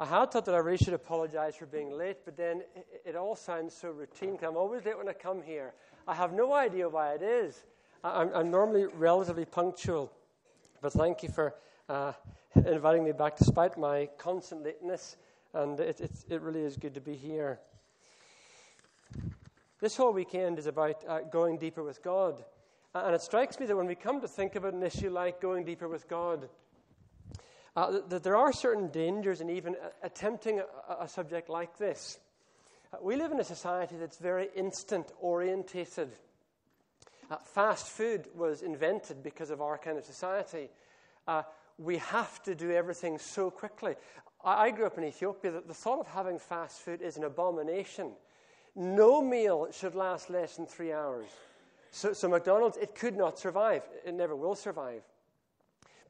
I had thought that I really should apologize for being late, but then it all sounds so routine. I'm always late when I come here. I have no idea why it is. I'm normally relatively punctual, but thank you for inviting me back despite my constant lateness, and it really is good to be here. This whole weekend is about going deeper with God, and it strikes me that when we come to think about an issue like going deeper with God, that there are certain dangers in even attempting a subject like this. We live in a society that's very instant-orientated. Fast food was invented because of our kind of society. We have to do everything so quickly. I grew up in Ethiopia. The thought of having fast food is an abomination. No meal should last less than 3 hours. So McDonald's, it could not survive. It never will survive.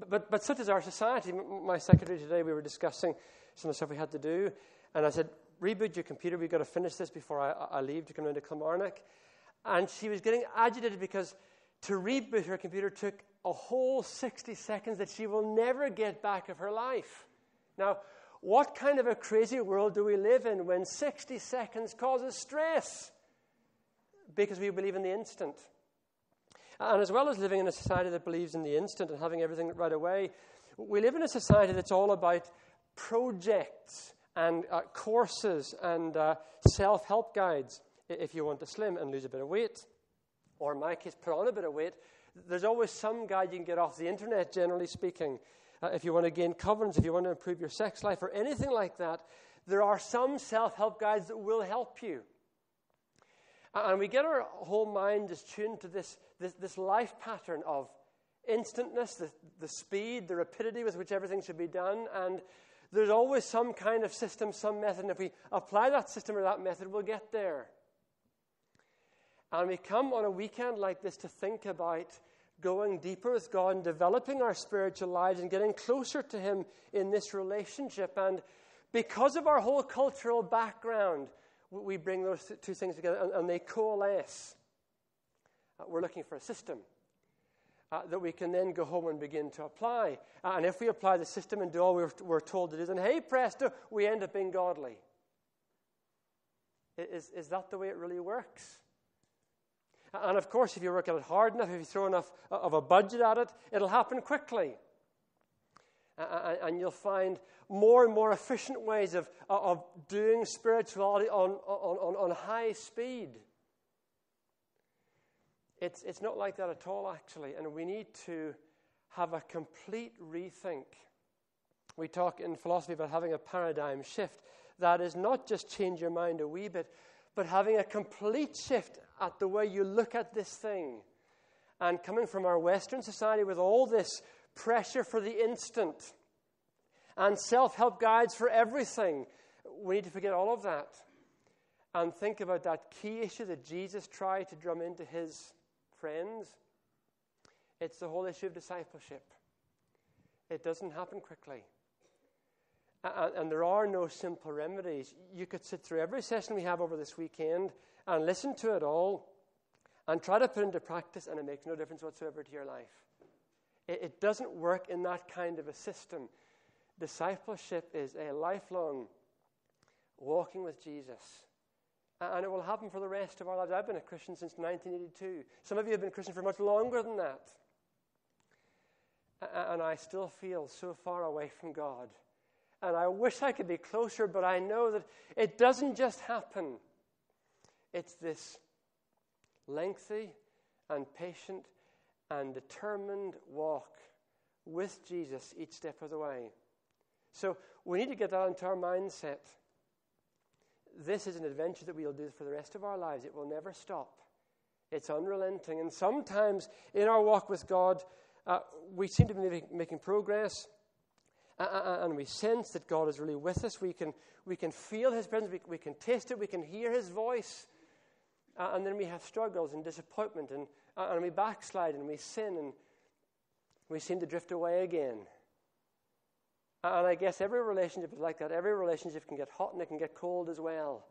But such is our society. My secretary today, we were discussing some of the stuff we had to do, and I said, reboot your computer, we've got to finish this before I leave to come into Kilmarnock. And she was getting agitated because to reboot her computer took a whole 60 seconds that she will never get back of her life. Now, what kind of a crazy world do we live in when 60 seconds causes stress? Because we believe in the instant. And as well as living in a society that believes in the instant and having everything right away, we live in a society that's all about projects and courses and self-help guides. If you want to slim and lose a bit of weight, or in my case, put on a bit of weight, there's always some guide you can get off the internet, generally speaking. If you want to gain confidence, if you want to improve your sex life, or anything like that, there are some self-help guides that will help you. And we get our whole mind just tuned to this life pattern of instantness, the speed, the rapidity with which everything should be done. And there's always some kind of system, some method. And if we apply that system or that method, we'll get there. And we come on a weekend like this to think about going deeper with God and developing our spiritual lives and getting closer to Him in this relationship. And because of our whole cultural background, we bring those two things together and they coalesce. We're looking for a system that we can then go home and begin to apply. And if we apply the system and do all we're told to do, then hey, presto, we end up being godly. Is that the way it really works? And of course, if you work at it hard enough, if you throw enough of a budget at it, it'll happen quickly. And you'll find more and more efficient ways of doing spirituality on high speed. It's not like that at all, actually. And we need to have a complete rethink. We talk in philosophy about having a paradigm shift. That is not just change your mind a wee bit, but having a complete shift at the way you look at this thing. And coming from our Western society with all this pressure for the instant and self-help guides for everything, we need to forget all of that and think about that key issue that Jesus tried to drum into His friends. It's the whole issue of discipleship. It doesn't happen quickly. And there are no simple remedies. You could sit through every session we have over this weekend and listen to it all and try to put it into practice, and it makes no difference whatsoever to your life. It doesn't work in that kind of a system. Discipleship is a lifelong walking with Jesus. And it will happen for the rest of our lives. I've been a Christian since 1982. Some of you have been Christian for much longer than that. And I still feel so far away from God. And I wish I could be closer, but I know that it doesn't just happen. It's this lengthy and patient and determined walk with Jesus each step of the way. So we need to get that into our mindset. This is an adventure that we'll do for the rest of our lives. It will never stop. It's unrelenting. And sometimes in our walk with God, we seem to be making progress. And we sense that God is really with us. We can feel His presence. We can taste it. We can hear His voice. And then we have struggles and disappointment. And we backslide and we sin. And we seem to drift away again. And I guess every relationship is like that. Every relationship can get hot and it can get cold as well.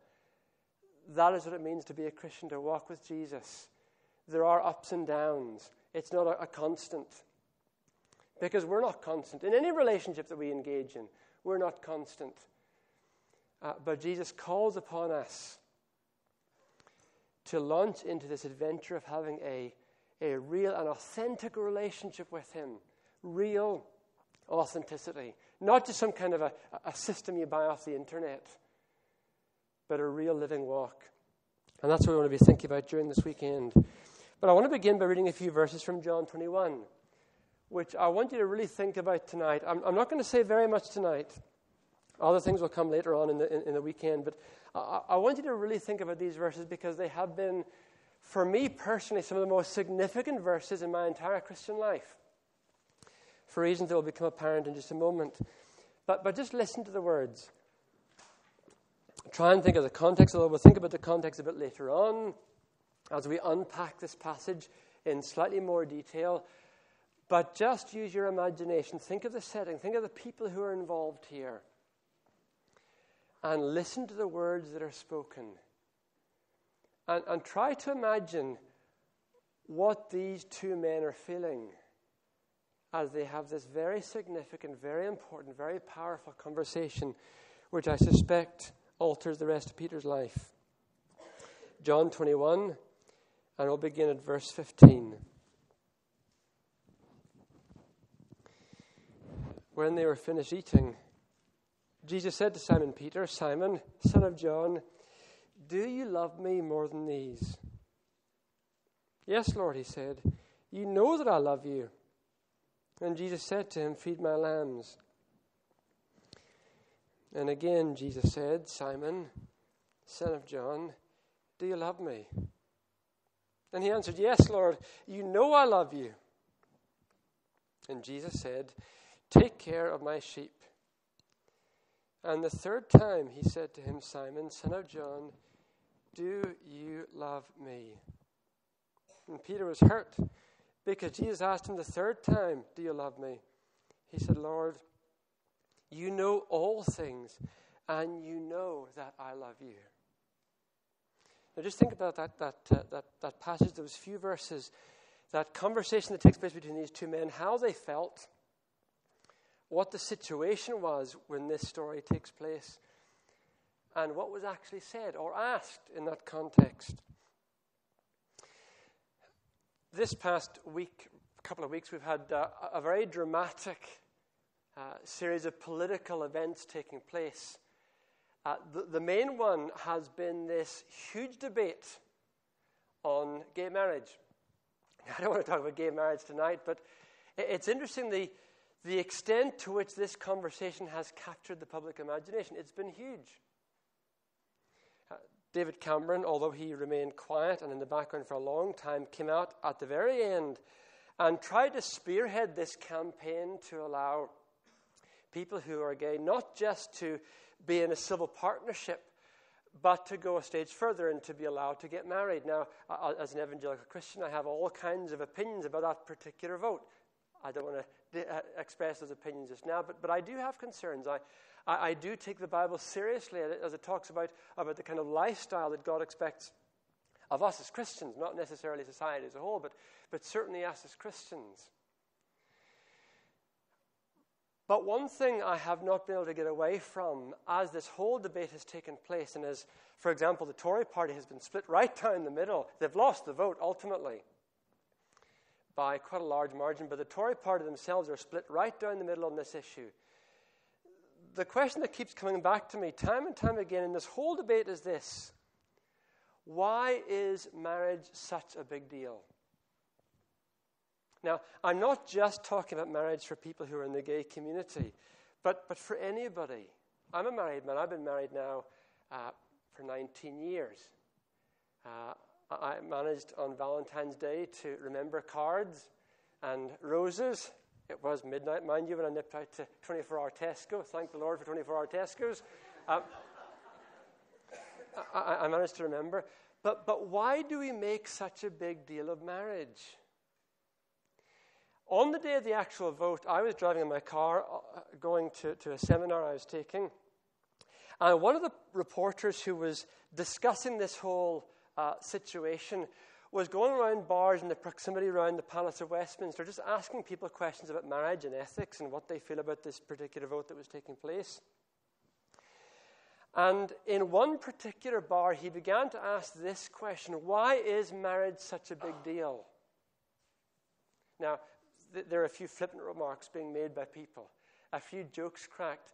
That is what it means to be a Christian, to walk with Jesus. There are ups and downs. It's not a constant. Because we're not constant. In any relationship that we engage in, we're not constant. But Jesus calls upon us to launch into this adventure of having a real and authentic relationship with him. Real authenticity. Not just some kind of a system you buy off the internet, but a real living walk. And that's what we want to be thinking about during this weekend. But I want to begin by reading a few verses from John 21, which I want you to really think about tonight. I'm not going to say very much tonight. Other things will come later on in the weekend. But I want you to really think about these verses because they have been, for me personally, some of the most significant verses in my entire Christian life. For reasons that will become apparent in just a moment. But just listen to the words. Try and think of the context, although we'll think about the context a bit later on as we unpack this passage in slightly more detail. But just use your imagination. Think of the setting. Think of the people who are involved here. And listen to the words that are spoken. And try to imagine what these two men are feeling as they have this very significant, very important, very powerful conversation, which I suspect alters the rest of Peter's life. John 21, and we'll begin at verse 15. When they were finished eating, Jesus said to Simon Peter, "Simon, son of John, do you love me more than these?" "Yes, Lord," he said. "You know that I love you." And Jesus said to him, "Feed my lambs." And again Jesus said, "Simon, son of John, do you love me?" And he answered, "Yes, Lord, you know I love you." And Jesus said, "Take care of my sheep." And the third time he said to him, "Simon, son of John, do you love me?" And Peter was hurt because Jesus asked him the third time, "Do you love me?" He said, "Lord, you know all things, and you know that I love you." Now just think about that passage, those few verses, that conversation that takes place between these two men, how they felt, what the situation was when this story takes place, and what was actually said or asked in that context. This past week, couple of weeks, we've had a very dramatic series of political events taking place. The main one has been this huge debate on gay marriage. I don't want to talk about gay marriage tonight, but it's interesting the extent to which this conversation has captured the public imagination. It's been huge. David Cameron, although he remained quiet and in the background for a long time, came out at the very end and tried to spearhead this campaign to allow people who are gay not just to be in a civil partnership, but to go a stage further and to be allowed to get married. Now, as an evangelical Christian, I have all kinds of opinions about that particular vote. I don't want to express those opinions just now, but I do have concerns. I do take the Bible seriously as it talks about the kind of lifestyle that God expects of us as Christians, not necessarily society as a whole, but certainly us as Christians. But one thing I have not been able to get away from as this whole debate has taken place, and as, for example, the Tory party has been split right down the middle. They've lost the vote, ultimately, by quite a large margin, but the Tory party themselves are split right down the middle on this issue. The question that keeps coming back to me time and time again in this whole debate is this: why is marriage such a big deal? Now, I'm not just talking about marriage for people who are in the gay community, but for anybody. I'm a married man. I've been married now for 19 years. I managed on Valentine's Day to remember cards and roses. It was midnight, mind you, when I nipped out to 24-hour Tesco. Thank the Lord for 24-hour Tesco's. I managed to remember. But why do we make such a big deal of marriage? On the day of the actual vote, I was driving in my car going to a seminar I was taking. And one of the reporters who was discussing this whole situation was going around bars in the proximity around the Palace of Westminster, just asking people questions about marriage and ethics and what they feel about this particular vote that was taking place. And in one particular bar, he began to ask this question: why is marriage such a big deal? Now, there are a few flippant remarks being made by people, a few jokes cracked,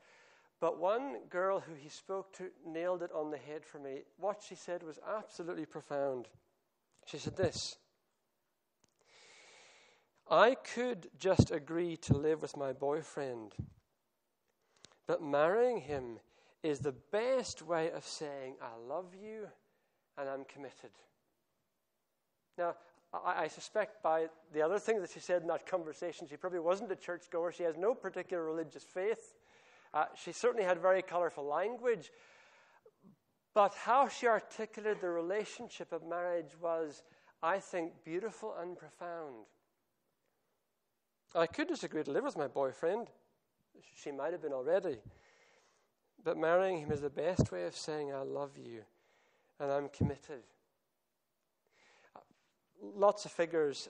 but one girl who he spoke to nailed it on the head for me. What she said was absolutely profound. She said this: I could just agree to live with my boyfriend, but marrying him is the best way of saying I love you and I'm committed. Now, I suspect by the other things that she said in that conversation, she probably wasn't a churchgoer. She has no particular religious faith. She certainly had very colorful language. But how she articulated the relationship of marriage was, I think, beautiful and profound. I could disagree to live with my boyfriend. She might have been already. But marrying him is the best way of saying I love you and I'm committed. Lots of figures,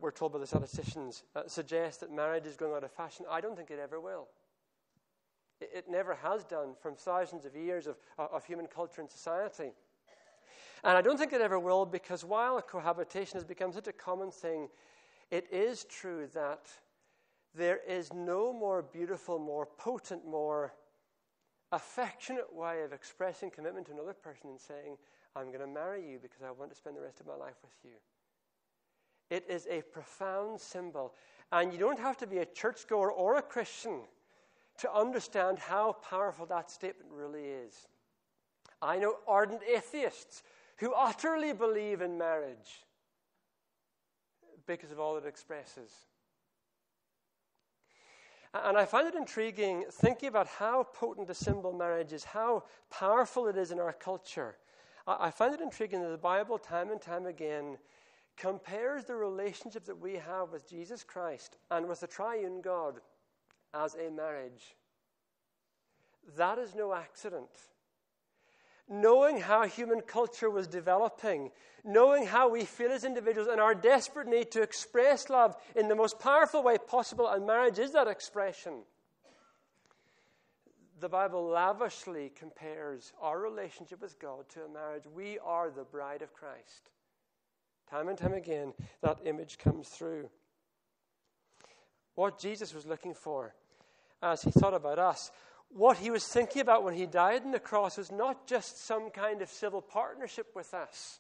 we're told by the statisticians, suggest that marriage is going out of fashion. I don't think it ever will. It never has done from thousands of years of human culture and society. And I don't think it ever will, because while cohabitation has become such a common thing, it is true that there is no more beautiful, more potent, more affectionate way of expressing commitment to another person than saying, I'm going to marry you because I want to spend the rest of my life with you. It is a profound symbol. And you don't have to be a churchgoer or a Christian to understand how powerful that statement really is. I know ardent atheists who utterly believe in marriage because of all it expresses. And I find it intriguing thinking about how potent a symbol marriage is, how powerful it is in our culture. I find it intriguing that the Bible, time and time again, compares the relationship that we have with Jesus Christ and with the triune God as a marriage. That is no accident. Knowing how human culture was developing, knowing how we feel as individuals and our desperate need to express love in the most powerful way possible, and marriage is that expression, the Bible lavishly compares our relationship with God to a marriage. We are the bride of Christ. Time and time again, that image comes through. What Jesus was looking for as he thought about us, what he was thinking about when he died on the cross, was not just some kind of civil partnership with us,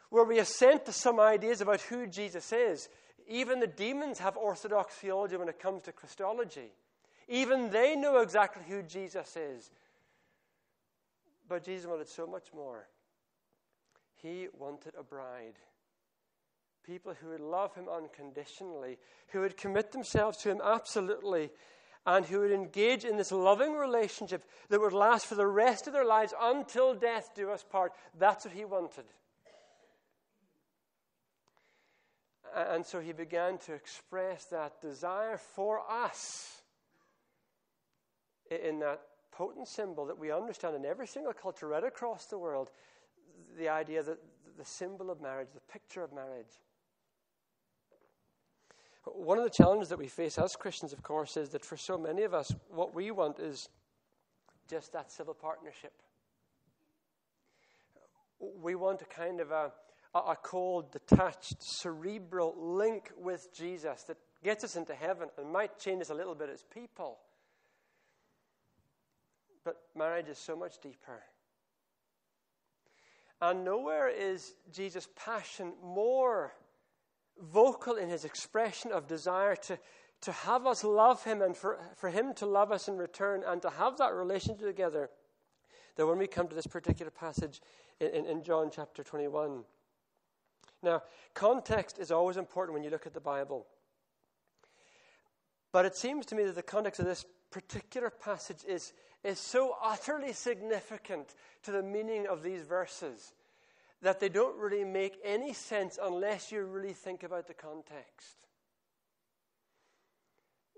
where we assent to some ideas about who Jesus is. Even the demons have orthodox theology when it comes to Christology. Even they know exactly who Jesus is. But Jesus wanted so much more. He wanted a bride. People who would love him unconditionally, who would commit themselves to him absolutely, and who would engage in this loving relationship that would last for the rest of their lives until death do us part. That's what he wanted. And so he began to express that desire for us in that potent symbol that we understand in every single culture right across the world, the idea that the symbol of marriage, the picture of marriage. One of the challenges that we face as Christians, of course, is that for so many of us, what we want is just that civil partnership. We want a kind of a cold, detached, cerebral link with Jesus that gets us into heaven and might change us a little bit as people. But marriage is so much deeper. And nowhere is Jesus' passion more vocal in his expression of desire to have us love him and for him to love us in return and to have that relationship together than when we come to this particular passage in John chapter 21. Now, context is always important when you look at the Bible. But it seems to me that the context of this particular passage is so utterly significant to the meaning of these verses that they don't really make any sense unless you really think about the context.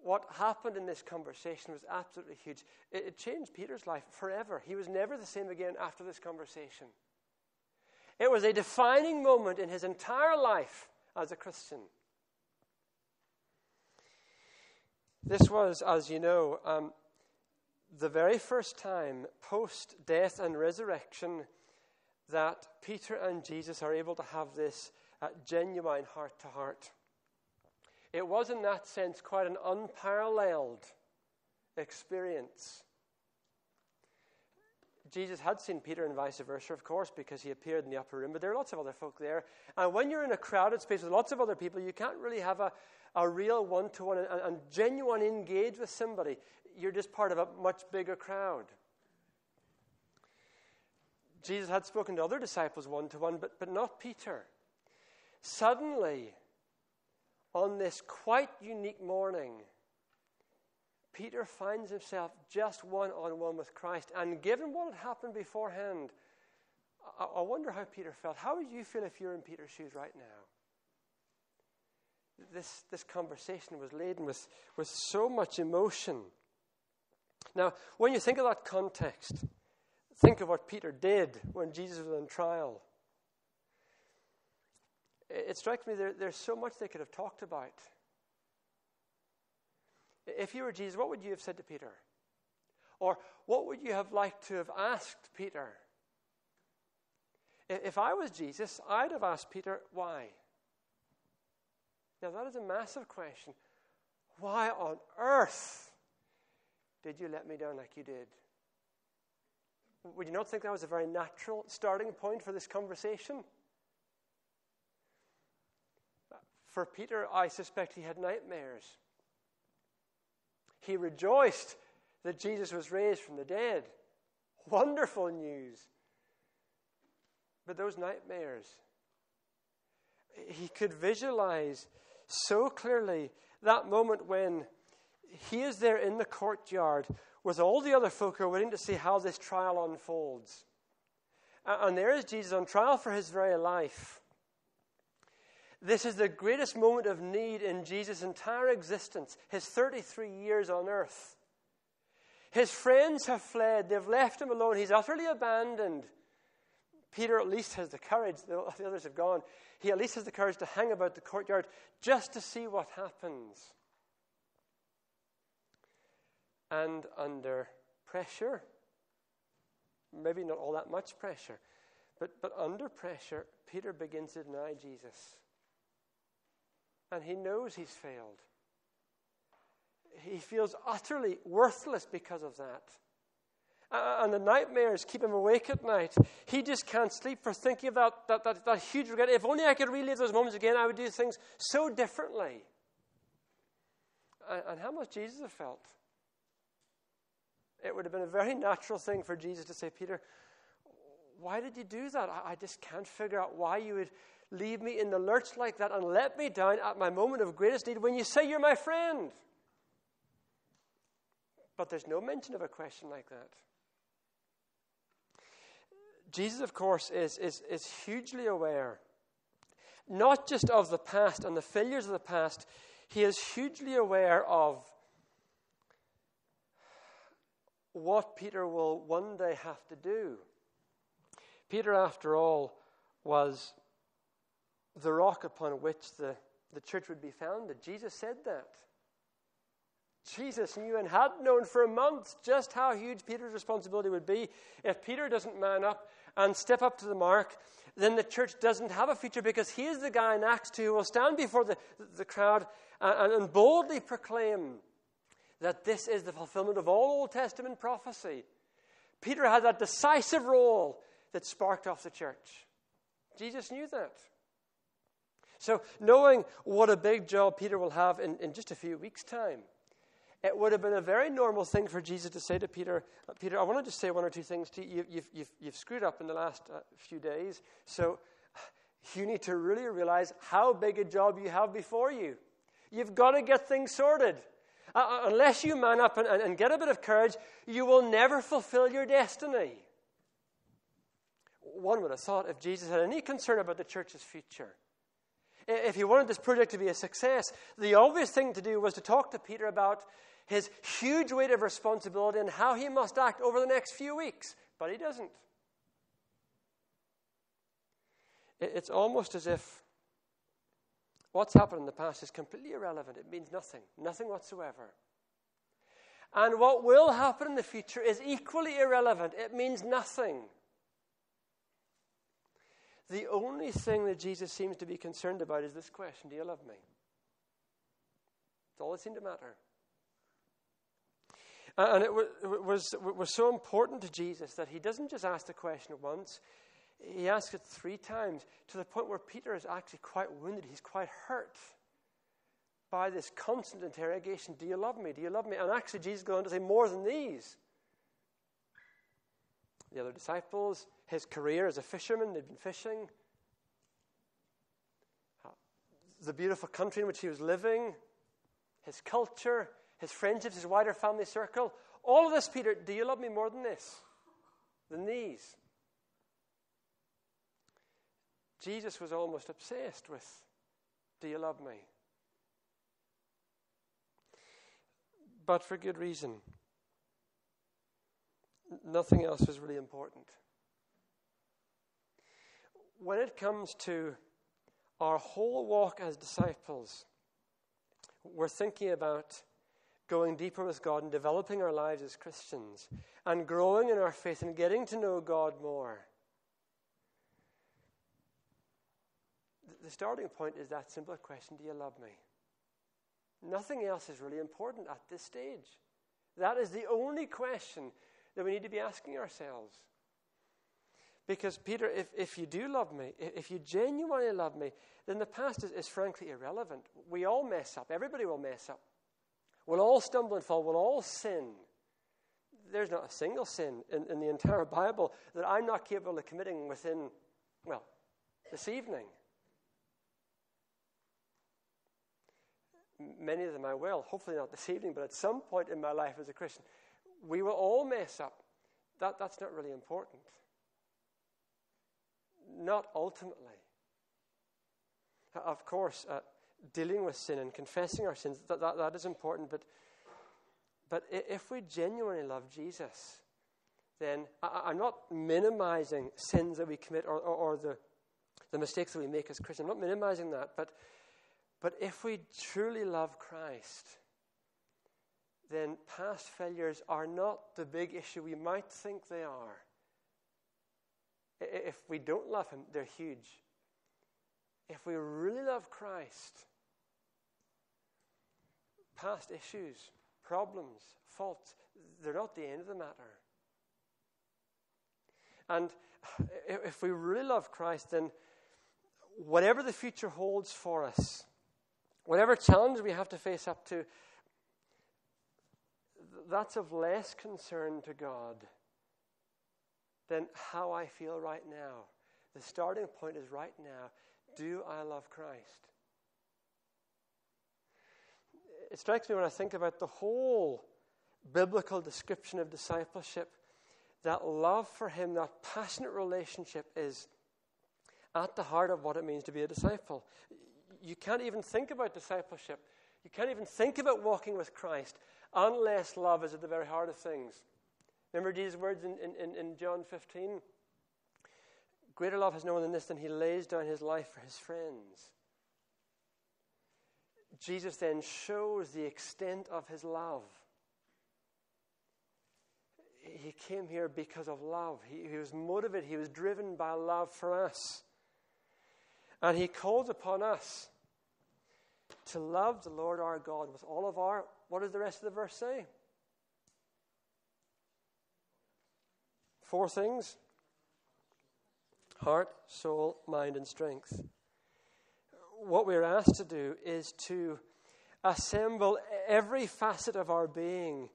What happened in this conversation was absolutely huge. It changed Peter's life forever. He was never the same again after this conversation. It was a defining moment in his entire life as a Christian. This was, as you know, the very first time post-death and resurrection that Peter and Jesus are able to have this genuine heart-to-heart. It was in that sense quite an unparalleled experience. Jesus had seen Peter and vice versa, of course, because he appeared in the upper room, but there are lots of other folk there. And when you're in a crowded space with lots of other people, you can't really have a real one-to-one and genuine engage with somebody. You're just part of a much bigger crowd. Jesus had spoken to other disciples one-to-one, but not Peter. Suddenly, on this quite unique morning, Peter finds himself just one-on-one with Christ. And given what had happened beforehand, I wonder how Peter felt. How would you feel if you're in Peter's shoes right now? This conversation was laden with so much emotion. Now, when you think of that context, think of what Peter did when Jesus was on trial. It strikes me there's so much they could have talked about. If you were Jesus, what would you have said to Peter? Or what would you have liked to have asked Peter? If I was Jesus, I'd have asked Peter, why? Now that is a massive question. Why on earth did you let me down like you did? Would you not think that was a very natural starting point for this conversation? For Peter, I suspect he had nightmares. He rejoiced that Jesus was raised from the dead. Wonderful news. But those nightmares, he could visualize so clearly that moment when he is there in the courtyard with all the other folk who are waiting to see how this trial unfolds. And there is Jesus on trial for his very life. This is the greatest moment of need in Jesus' entire existence, his 33 years on earth. His friends have fled. They've left him alone. He's utterly abandoned. Peter at least has the courage. The others have gone. He at least has the courage to hang about the courtyard just to see what happens. And under pressure, maybe not all that much pressure, but under pressure, Peter begins to deny Jesus. And he knows he's failed. He feels utterly worthless because of that. And the nightmares keep him awake at night. He just can't sleep for thinking of that huge regret. If only I could relive those moments again, I would do things so differently. And how must Jesus have felt? It would have been a very natural thing for Jesus to say, Peter, why did you do that? I just can't figure out why you would leave me in the lurch like that and let me down at my moment of greatest need when you say you're my friend. But there's no mention of a question like that. Jesus, of course, is hugely aware, not just of the past and the failures of the past, he is hugely aware of what Peter will one day have to do. Peter, after all, was the rock upon which the church would be founded. Jesus said that. Jesus knew and had known for months just how huge Peter's responsibility would be. If Peter doesn't man up and step up to the mark, then the church doesn't have a future, because he is the guy in Acts 2 who will stand before the crowd and boldly proclaim that this is the fulfillment of all Old Testament prophecy. Peter had that decisive role that sparked off the church. Jesus knew that. So knowing what a big job Peter will have in just a few weeks' time, it would have been a very normal thing for Jesus to say to Peter, Peter, I want to just say one or two things to you. You've screwed up in the last few days, so you need to really realize how big a job you have before you. You've got to get things sorted. Unless you man up and get a bit of courage, you will never fulfill your destiny. One would have thought, if Jesus had any concern about the church's future, if he wanted this project to be a success, the obvious thing to do was to talk to Peter about his huge weight of responsibility and how he must act over the next few weeks. But he doesn't. It's almost as if what's happened in the past is completely irrelevant. It means nothing whatsoever. And what will happen in the future is equally irrelevant. It means nothing. The only thing that Jesus seems to be concerned about is this question: do you love me? That's all that seemed to matter. And it was so important to Jesus that he doesn't just ask the question once. He asks it 3 times, to the point where Peter is actually quite wounded. He's quite hurt by this constant interrogation. Do you love me? Do you love me? And actually Jesus goes on to say more than these. The other disciples, his career as a fisherman, they'd been fishing. The beautiful country in which he was living, his culture, his friendships, his wider family circle. All of this, Peter, do you love me more than this? Than these? Jesus was almost obsessed with, do you love me? But for good reason. Nothing else was really important. When it comes to our whole walk as disciples, we're thinking about going deeper with God and developing our lives as Christians and growing in our faith and getting to know God more. The starting point is that simple question: do you love me? Nothing else is really important at this stage. That is the only question that we need to be asking ourselves. Because, Peter, if you do love me, if you genuinely love me, then the past is frankly irrelevant. We all mess up. Everybody will mess up. We'll all stumble and fall. We'll all sin. There's not a single sin in the entire Bible that I'm not capable of committing within, this evening. Many of them I will. Hopefully not this evening, but at some point in my life as a Christian. We will all mess up. That's not really important. Not ultimately. Of course, dealing with sin and confessing our sins, that is important. But if we genuinely love Jesus, then I'm not minimizing sins that we commit or the mistakes that we make as Christians. I'm not minimizing that. But if we truly love Christ, then past failures are not the big issue we might think they are. If we don't love him, they're huge. If we really love Christ, past issues, problems, faults, they're not the end of the matter. And if we really love Christ, then whatever the future holds for us, whatever challenge we have to face up to, that's of less concern to God than how I feel right now. The starting point is right now. Do I love Christ? It strikes me when I think about the whole biblical description of discipleship, that love for him, that passionate relationship is at the heart of what it means to be a disciple. You can't even think about discipleship. You can't even think about walking with Christ unless love is at the very heart of things. Remember Jesus' words in John 15? Greater love has no one than this, than he lays down his life for his friends. Jesus then shows the extent of his love. He came here because of love. He was motivated. He was driven by love for us. And he calls upon us to love the Lord our God with all of our, what does the rest of the verse say? 4 things: heart, soul, mind, and strength. What we're asked to do is to assemble every facet of our being,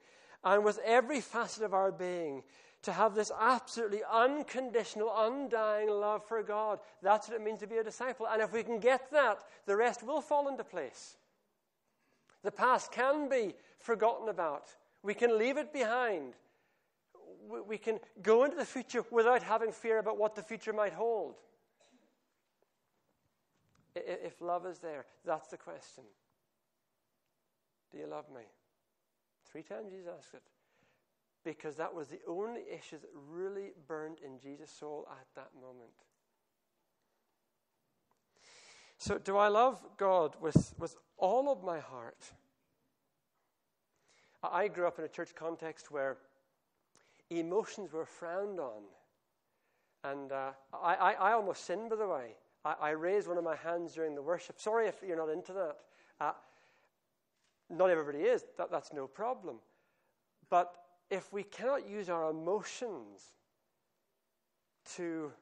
and with every facet of our being, to have this absolutely unconditional, undying love for God. That's what it means to be a disciple. And if we can get that, the rest will fall into place. The past can be forgotten about. We can leave it behind. We can go into the future without having fear about what the future might hold. If love is there, that's the question. Do you love me? 3 times Jesus asked it. Because that was the only issue that really burned in Jesus' soul at that moment. So, do I love God with all of my heart? I grew up in a church context where emotions were frowned on. And I almost sinned, by the way. I raised one of my hands during the worship. Sorry if you're not into that. Not everybody is. That's no problem. But if we cannot use our emotions to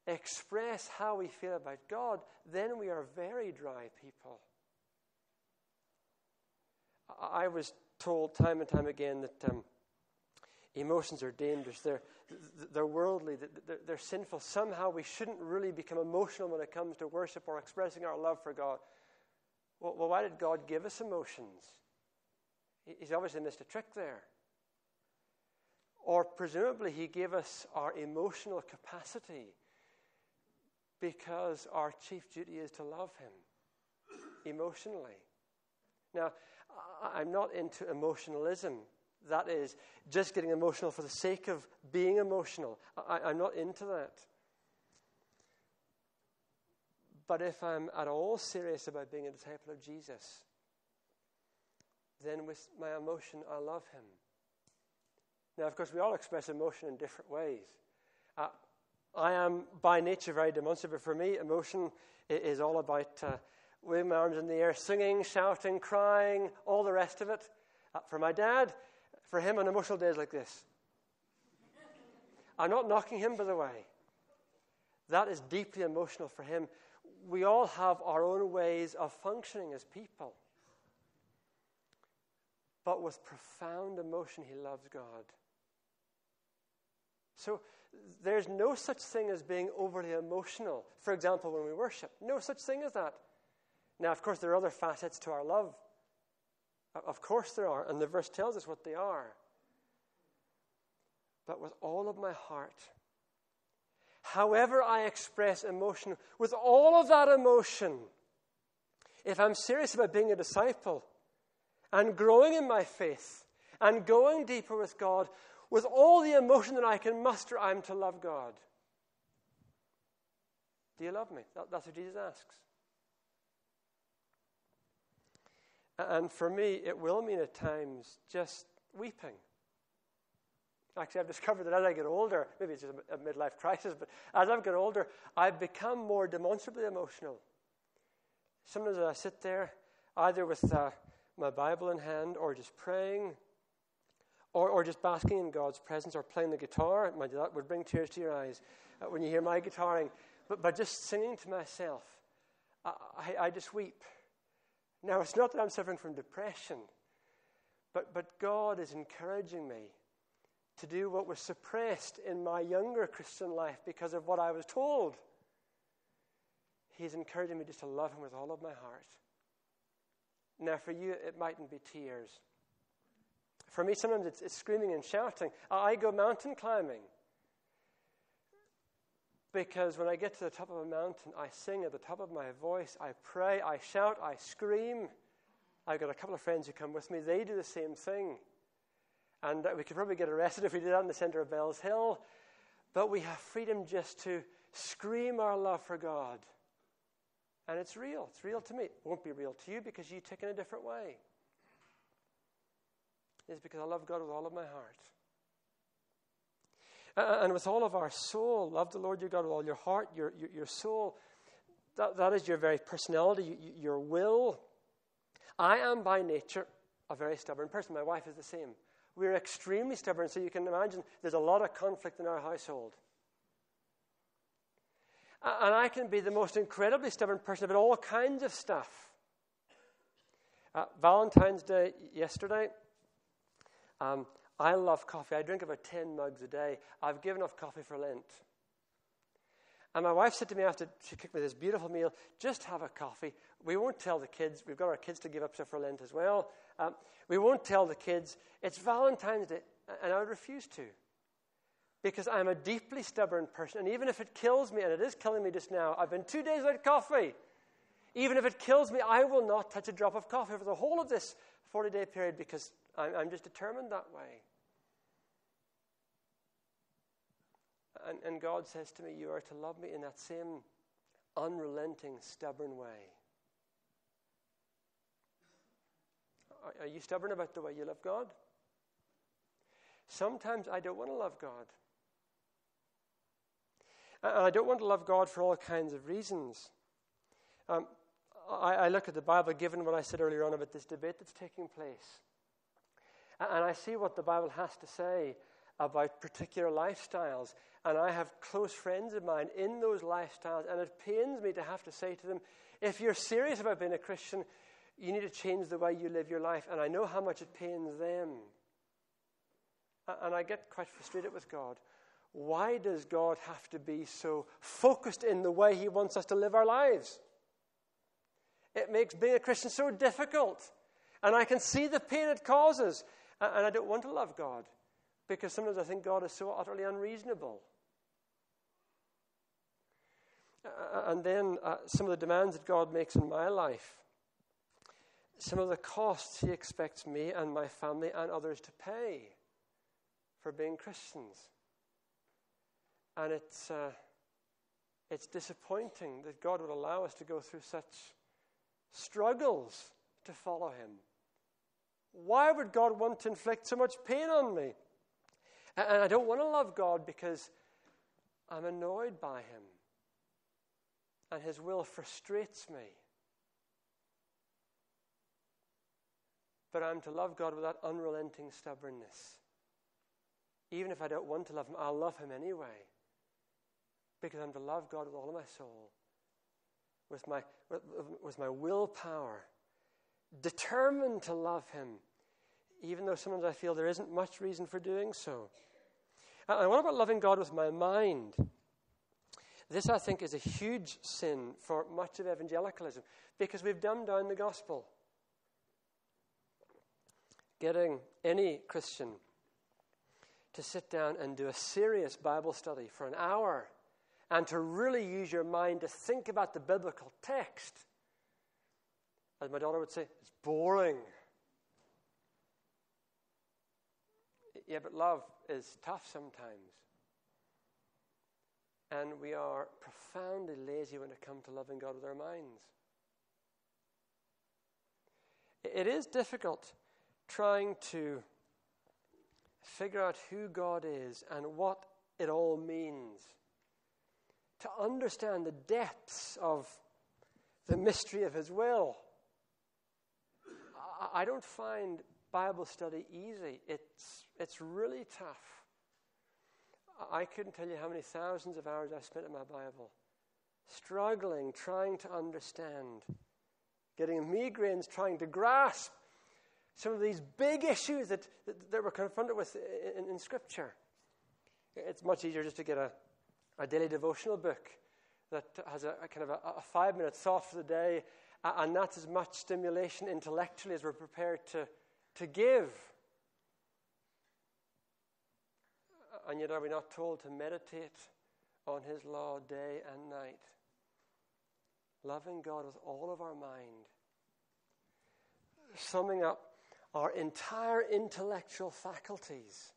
express how we feel about God, then we are very dry people. I was told time and time again that emotions are dangerous. They're worldly. They're sinful. Somehow we shouldn't really become emotional when it comes to worship or expressing our love for God. Well, why did God give us emotions? He's obviously missed a trick there. Or presumably he gave us our emotional capacity because our chief duty is to love him emotionally. Now, I'm not into emotionalism. That is, just getting emotional for the sake of being emotional. I'm not into that. But if I'm at all serious about being a disciple of Jesus, then with my emotion, I love him. Now, of course, we all express emotion in different ways. I am, by nature, very demonstrative. For me, emotion is all about waving my arms in the air, singing, shouting, crying, all the rest of it. For my dad, for him, an emotional day is like this. I'm not knocking him, by the way. That is deeply emotional for him. We all have our own ways of functioning as people. But with profound emotion, he loves God. So there's no such thing as being overly emotional. For example, when we worship, no such thing as that. Now, of course, there are other facets to our love. Of course there are, and the verse tells us what they are. But with all of my heart, however I express emotion, with all of that emotion, if I'm serious about being a disciple and growing in my faith and going deeper with God, with all the emotion that I can muster, I'm to love God. Do you love me? That's what Jesus asks. And for me, it will mean at times just weeping. Actually, I've discovered that as I get older, maybe it's just a midlife crisis, but as I've got older, I've become more demonstrably emotional. Sometimes I sit there, either with my Bible in hand, or just praying, or just basking in God's presence, or playing the guitar. That would bring tears to your eyes when you hear my guitaring. But just singing to myself, I just weep. Now, it's not that I'm suffering from depression, but God is encouraging me to do what was suppressed in my younger Christian life because of what I was told. He's encouraging me just to love him with all of my heart. Now, for you, it mightn't be tears. For me, sometimes it's screaming and shouting. I go mountain climbing because when I get to the top of a mountain, I sing at the top of my voice, I pray, I shout, I scream. I've got a couple of friends who come with me. They do the same thing. And we could probably get arrested if we did that in the center of Bell's Hill. But we have freedom just to scream our love for God. And it's real. It's real to me. It won't be real to you because you tick in a different way. It's because I love God with all of my heart. And with all of our soul, love the Lord your God with all your heart, your soul. That is your very personality, your will. I am by nature a very stubborn person. My wife is the same. We're extremely stubborn, so you can imagine there's a lot of conflict in our household. And I can be the most incredibly stubborn person about all kinds of stuff. Valentine's Day yesterday, I love coffee. I drink about 10 mugs a day. I've given up coffee for Lent. And my wife said to me after she cooked me this beautiful meal, just have a coffee. We won't tell the kids. We've got our kids to give up stuff for Lent as well. We won't tell the kids. It's Valentine's Day. And I would refuse to. Because I'm a deeply stubborn person. And even if it kills me, and it is killing me just now, I've been 2 days without coffee. Even if it kills me, I will not touch a drop of coffee for the whole of this 40-day period because I'm just determined that way. And God says to me, you are to love me in that same unrelenting, stubborn way. Are you stubborn about the way you love God? Sometimes I don't want to love God. And I don't want to love God for all kinds of reasons. I look at the Bible, given what I said earlier on about this debate that's taking place. And I see what the Bible has to say about particular lifestyles. And I have close friends of mine in those lifestyles. And it pains me to have to say to them, if you're serious about being a Christian, you need to change the way you live your life. And I know how much it pains them. And I get quite frustrated with God. Why does God have to be so focused in the way he wants us to live our lives? It makes being a Christian so difficult. And I can see the pain it causes. And I don't want to love God because sometimes I think God is so utterly unreasonable. And then some of the demands that God makes in my life, some of the costs he expects me and my family and others to pay for being Christians. And it's disappointing that God would allow us to go through such struggles to follow him. Why would God want to inflict so much pain on me? And I don't want to love God because I'm annoyed by him. And his will frustrates me. But I'm to love God with that unrelenting stubbornness. Even if I don't want to love him, I'll love him anyway. Because I'm to love God with all of my soul. With my willpower. Determined to love him. Even though sometimes I feel there isn't much reason for doing so. And what about loving God with my mind? This, I think, is a huge sin for much of evangelicalism. Because we've dumbed down the gospel. Getting any Christian to sit down and do a serious Bible study for an hour and to really use your mind to think about the biblical text. As my daughter would say, it's boring. Yeah, but love is tough sometimes. And we are profoundly lazy when it comes to loving God with our minds. It is difficult trying to figure out who God is and what it all means. To understand the depths of the mystery of his will. I don't find Bible study easy. It's really tough. I couldn't tell you how many thousands of hours I've spent in my Bible. Struggling, trying to understand. Getting migraines, trying to grasp some of these big issues that we're confronted with in Scripture. It's much easier just to get a daily devotional book that has a kind of a 5-minute thought for the day, and that's as much stimulation intellectually as we're prepared to give. And yet are we not told to meditate on his law day and night? Loving God with all of our mind. Summing up our entire intellectual faculties.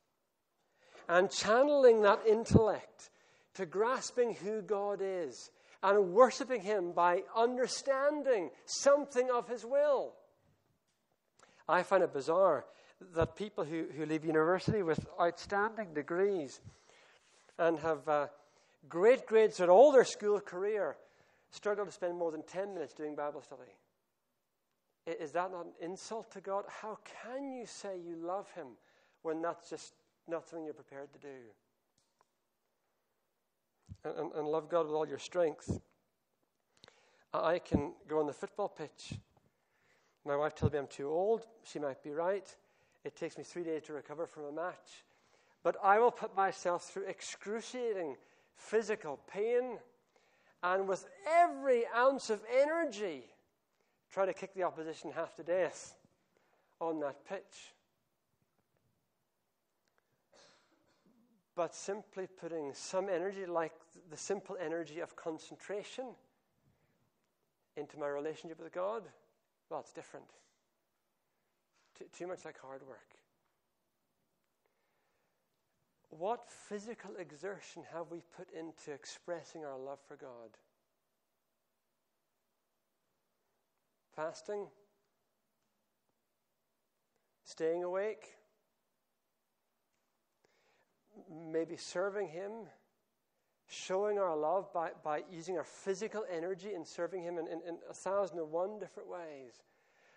And channeling that intellect to grasping who God is. And worshipping him by understanding something of his will. I find it bizarre that people who leave university with outstanding degrees and have great grades throughout all their school career struggle to spend more than 10 minutes doing Bible study. Is that not an insult to God? How can you say you love him when that's just not something you're prepared to do? And love God with all your strength. I can go on the football pitch. My wife tells me I'm too old. She might be right. It takes me 3 days to recover from a match. But I will put myself through excruciating physical pain and with every ounce of energy try to kick the opposition half to death on that pitch. But simply putting some energy, like the simple energy of concentration, into my relationship with God, well, it's different. Too much like hard work. What physical exertion have we put into expressing our love for God? Fasting? Staying awake? maybe serving Him, showing our love by using our physical energy in serving Him in 1,001 different ways.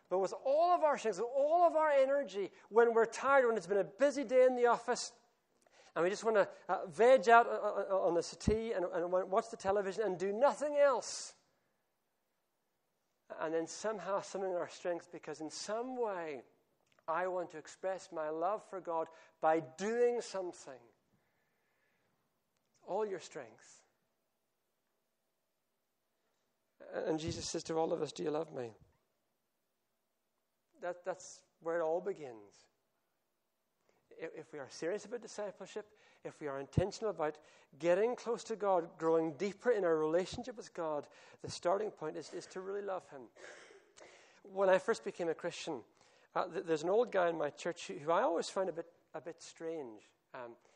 But with all of our strength, with all of our energy, when we're tired, when it's been a busy day in the office, and we just want to veg out on the settee and watch the television and do nothing else. And then somehow summoning our strength, because in some way I want to express my love for God by doing something. All your strength. And Jesus says to all of us, do you love me? That's where it all begins. If we are serious about discipleship, if we are intentional about getting close to God, growing deeper in our relationship with God, the starting point is to really love Him. When I first became a Christian, there's an old guy in my church who I always found a bit strange.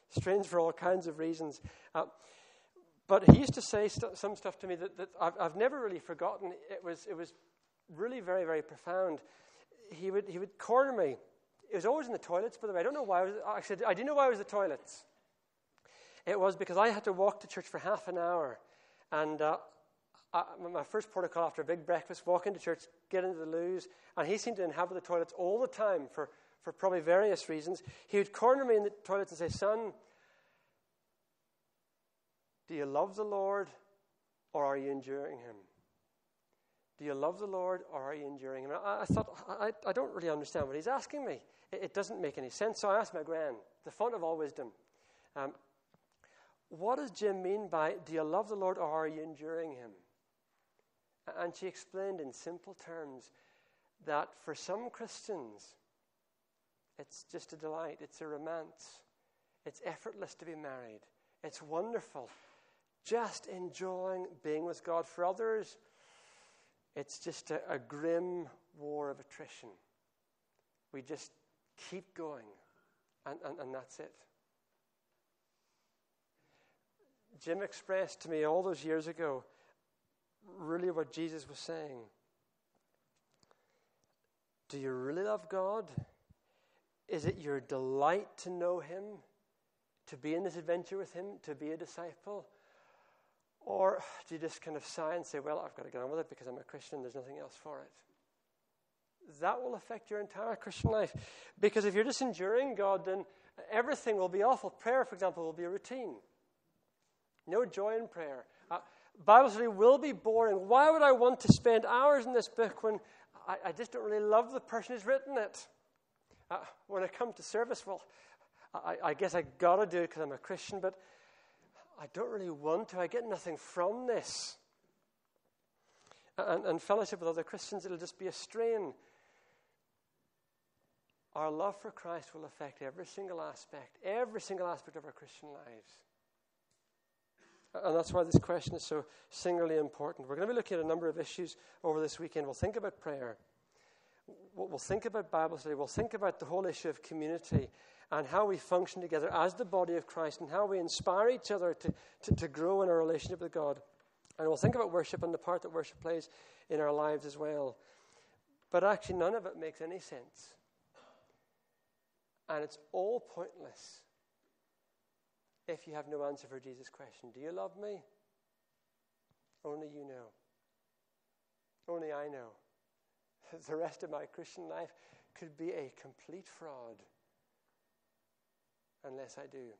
Strange for all kinds of reasons. But he used to say some stuff to me that I've never really forgotten. It was really very, very profound. He would corner me. It was always in the toilets, by the way. I don't know why. I do know why it was the toilets. It was because I had to walk to church for half an hour. And my first protocol after a big breakfast, walk into church, get into the loos. And he seemed to inhabit the toilets all the time for probably various reasons. He would corner me in the toilets and say, son, do you love the Lord or are you enduring Him? Do you love the Lord or are you enduring Him? I thought, I don't really understand what he's asking me. It doesn't make any sense. So I asked my gran, the font of all wisdom, what does Jim mean by, do you love the Lord or are you enduring Him? And she explained in simple terms that for some Christians, it's just a delight. It's a romance. It's effortless to be married. It's wonderful. Just enjoying being with God. For others, it's just a grim war of attrition. We just keep going, and that's it. Jim expressed to me all those years ago really what Jesus was saying. Do you really love God? Is it your delight to know Him, to be in this adventure with Him, to be a disciple? Or do you just kind of sigh and say, well, I've got to get on with it because I'm a Christian, there's nothing else for it? That will affect your entire Christian life. Because if you're just enduring God, then everything will be awful. Prayer, for example, will be a routine. No joy in prayer. Bible study will be boring. Why would I want to spend hours in this book when I just don't really love the person who's written it? When I come to service, well, I guess I got to do it because I'm a Christian, but I don't really want to. I get nothing from this. And fellowship with other Christians, it'll just be a strain. Our love for Christ will affect every single aspect of our Christian lives. And that's why this question is so singularly important. We're going to be looking at a number of issues over this weekend. We'll think about prayer. We'll think about Bible study. We'll think about the whole issue of community and how we function together as the body of Christ and how we inspire each other to grow in our relationship with God. And we'll think about worship and the part that worship plays in our lives as well. But actually, none of it makes any sense. And it's all pointless if you have no answer for Jesus' question. Do you love me? Only you know. Only I know. The rest of my Christian life could be a complete fraud unless I do.